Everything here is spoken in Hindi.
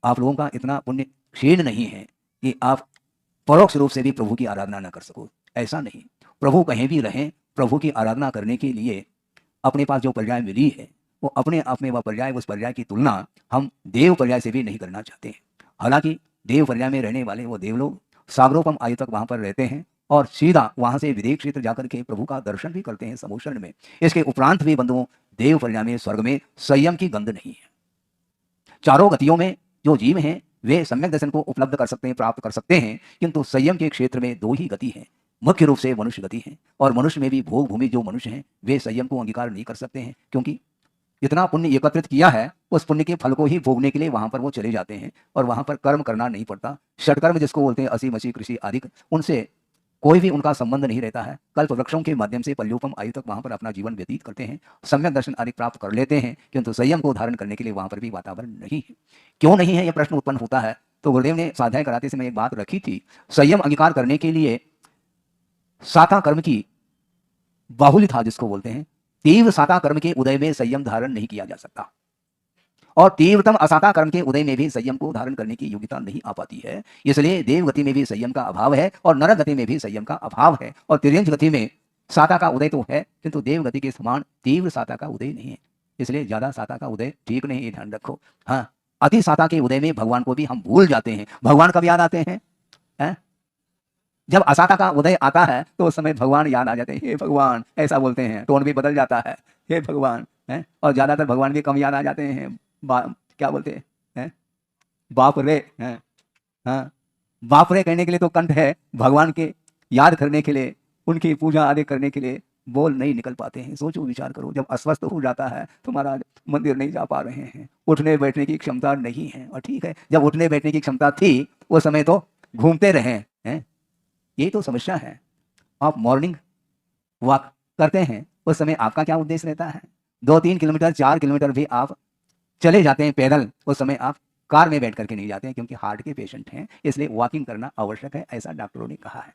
आप लोगों का इतना पुण्य क्षीण नहीं है कि आप परोक्ष रूप से भी प्रभु की आराधना न कर सको। ऐसा नहीं, प्रभु कहीं भी रहें, प्रभु की आराधना करने के लिए अपने पास जो पर्याय मिली है वो अपने आप में वह पर्याय, उस पर्याय की तुलना हम देव पर्याय से भी नहीं करना चाहते हैं। हालांकि देव पर्याय में रहने वाले वो देवलोग सागरोपम आयु तक वहां पर रहते हैं और सीधा वहां से विदेश क्षेत्र जाकर के प्रभु का दर्शन भी करते हैं समोषण में। इसके उपरांत भी बंधुओं, देव पर्याय में, स्वर्ग में संयम की गंध नहीं है। चारों गतियों में जो जीव हैं वे सम्यक दर्शन को उपलब्ध कर सकते हैं, प्राप्त कर सकते हैं, किंतु संयम के क्षेत्र में दो ही गति है, मुख्य रूप से मनुष्य गति है। और मनुष्य में भी भोग भूमि जो मनुष्य हैं वे संयम को अंगीकार नहीं कर सकते हैं, क्योंकि इतना पुण्य एकत्रित किया है उस पुण्य के फल को ही भोगने के लिए वहां पर वो चले जाते हैं और वहां पर कर्म करना नहीं पड़ता। षटकर्म जिसको बोलते हैं, असी मसी कृषि आदि, उनसे कोई भी उनका संबंध नहीं रहता है। कल्प वृक्षों के माध्यम से पल्योपम आयु तक वहां पर अपना जीवन व्यतीत करते हैं, सम्यक दर्शन आदि प्राप्त कर लेते हैं, किंतु संयम को धारण करने के लिए वहां पर भी वातावरण नहीं है। क्यों नहीं है, यह प्रश्न उत्पन्न होता है। तो गुरुदेव ने स्वाध्याय कराते समय एक बात रखी थी, संयम अंगीकार करने के लिए साता कर्म की बाहुल्यता जिसको बोलते हैं, तीव्र साता कर्म के उदय में संयम धारण नहीं किया जा सकता और तीव्रतम असाता कर्म के उदय में भी संयम को धारण करने की योग्यता नहीं आ पाती है। इसलिए देव गति में भी संयम का अभाव है और नरक गति में भी संयम का अभाव है। और तिर्यंच गति में साता का उदय तो है, किंतु देव गति के समान तीव्र साता का उदय नहीं है। इसलिए ज्यादा साता का उदय ठीक नहीं, ये ध्यान रखो। हाँ, अति साता के उदय में भगवान को भी हम भूल जाते हैं। भगवान कब याद आते हैं? जब असाता का उदय आता है तो उस समय भगवान याद आ जाते हैं। हे भगवान, ऐसा बोलते हैं, टोन भी बदल जाता है, हे भगवान है। और ज्यादातर भगवान भी कम याद आ जाते हैं, क्या बोलते हैं, बाप रे है। हाँ, बाप रे कहने के लिए तो कंठ है, भगवान के याद करने के लिए, उनकी पूजा आदि करने के लिए बोल नहीं निकल पाते हैं। सोचो, विचार करो, जब अस्वस्थ हो जाता है तो महाराज मंदिर नहीं जा पा रहे हैं, उठने बैठने की क्षमता नहीं है। और ठीक है, जब उठने बैठने की क्षमता थी उस समय तो घूमते रहे हैं, ये तो समस्या है। आप मॉर्निंग वॉक करते हैं, उस समय आपका क्या उद्देश्य रहता है? 2-3 किलोमीटर, 4 किलोमीटर भी आप चले जाते हैं पैदल, उस समय आप कार में बैठ करके नहीं जाते हैं, क्योंकि हार्ट के पेशेंट हैं, इसलिए वॉकिंग करना आवश्यक है, ऐसा डॉक्टरों ने कहा है।